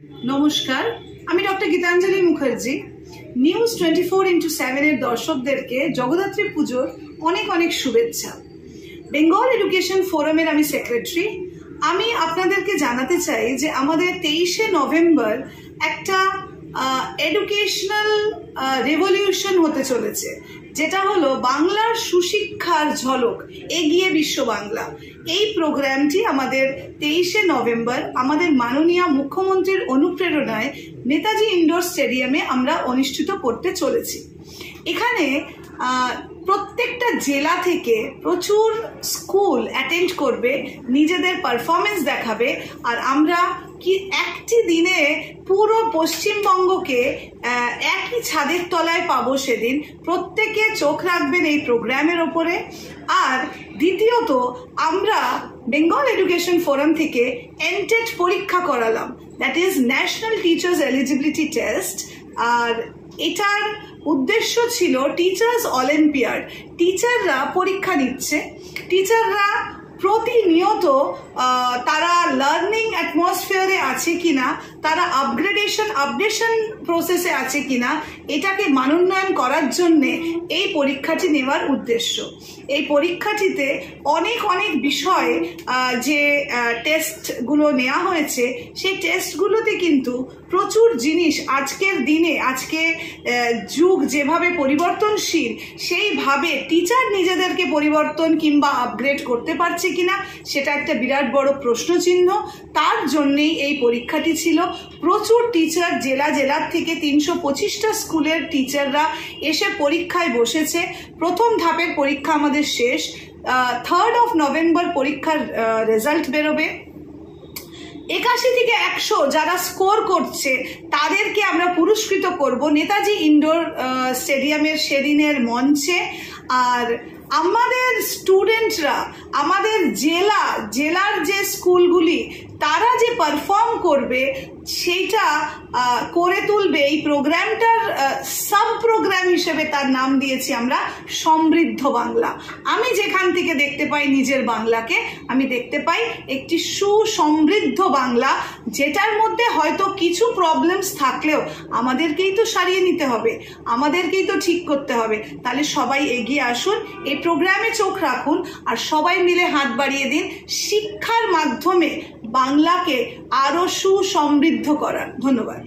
নমস্কার, আমি doctor Gitanjali Mukherjee. News 24x7 এর দর্শকদেরকে জগদ্ধাত্রী পুজোর অনেক অনেক শুভেচ্ছা। বেঙ্গল এডুকেশন ফোরামের আমি সেক্রেটারি। আমি আপনাদেরকে জানাতে চাই যে আমাদের 23শে নভেম্বর একটা এডুকেশনাল রেভলিউশন হতে চলেছে, যেটা হলো বাংলার সুশিক্ষার ঝলক, এগিয়ে বিশ্ব বাংলা। এই প্রোগ্রামটি আমাদের 23শে নভেম্বর আমাদের মাননীয় মুখ্যমন্ত্রীর অনুপ্রেরণায় নেতাজি ইন্ডোর স্টেডিয়ামে আমরা অনুষ্ঠিত করতে চলেছি। এখানে প্রত্যেকটা জেলা থেকে প্রচুর স্কুল অ্যাটেন্ড করবে, নিজেদের পারফরমেন্স দেখাবে, আর আমরা কি একটি দিনে পুরো পশ্চিমবঙ্গকে একই ছাদের তলায় পাবো সেদিন। প্রত্যেকে চোখ রাখবেন এই প্রোগ্রামের ওপরে। আর দ্বিতীয়ত, আমরা বেঙ্গল এডুকেশন ফোরাম থেকে এনটেট পরীক্ষা করালাম, that is national teachers eligibility test. আর এটার উদ্দেশ্য ছিল টিচার্স অলিম্পিয়াড। টিচাররা পরীক্ষা নিচ্ছে, টিচাররা প্রতিনিয়ত তারা লার্নিং অ্যাটমসফিয়ারে আছে কিনা, তারা আপডেশন প্রসেসে আছে কিনা, এটাকে মানোন্নয়ন করার জন্যে এই পরীক্ষাটি নেওয়ার উদ্দেশ্য। এই পরীক্ষাটিতে অনেক অনেক বিষয় যে টেস্টগুলো নেওয়া হয়েছে, সেই টেস্টগুলোতে কিন্তু প্রচুর জিনিস আজকের দিনে, আজকে যুগ যেভাবে পরিবর্তনশীল, সেইভাবে টিচার নিজেদেরকে পরিবর্তন কিংবা আপগ্রেড করতে পারছে কিনা, সেটা একটা বিরাট বড় প্রশ্নচিহ্ন। তার জন্যেই এই পরীক্ষাটি ছিল। প্রচুর টিচার জেলার থেকে 325টা স্কুলের টিচাররা এসে পরীক্ষায় বসেছে। প্রথম ধাপের পরীক্ষা আমাদের শেষ। 3rd of November পরীক্ষার রেজাল্ট বেরোবে। 81 থেকে 100 যারা স্কোর করছে তাদেরকে আমরা পুরস্কৃত করব নেতাজি ইন্ডোর স্টেডিয়ামের সেদিনের মঞ্চে। আর আমাদের স্টুডেন্টরা, আমাদের জেলার যে স্কুলগুলি, তারা যে পারফর্ম করবে সেইটা করে তুলবে। এই প্রোগ্রামটার সাব প্রোগ্রাম হিসেবে তার নাম দিয়েছি আমরা সমৃদ্ধ বাংলা। আমি যেখান থেকে দেখতে পাই নিজের বাংলাকে, আমি দেখতে পাই একটি সুসমৃদ্ধ বাংলা, যেটার মধ্যে হয়তো কিছু প্রবলেমস থাকলেও আমাদেরকেই তো সারিয়ে নিতে হবে, আমাদেরকেই তো ঠিক করতে হবে। তাহলে সবাই এগিয়ে আসুন, এই প্রোগ্রামে চোখ রাখুন, আর সবাই মিলে হাত বাড়িয়ে দিন শিক্ষার মাধ্যমে বাংলাকে আরো সুসমৃদ্ধ করার। ধন্যবাদ।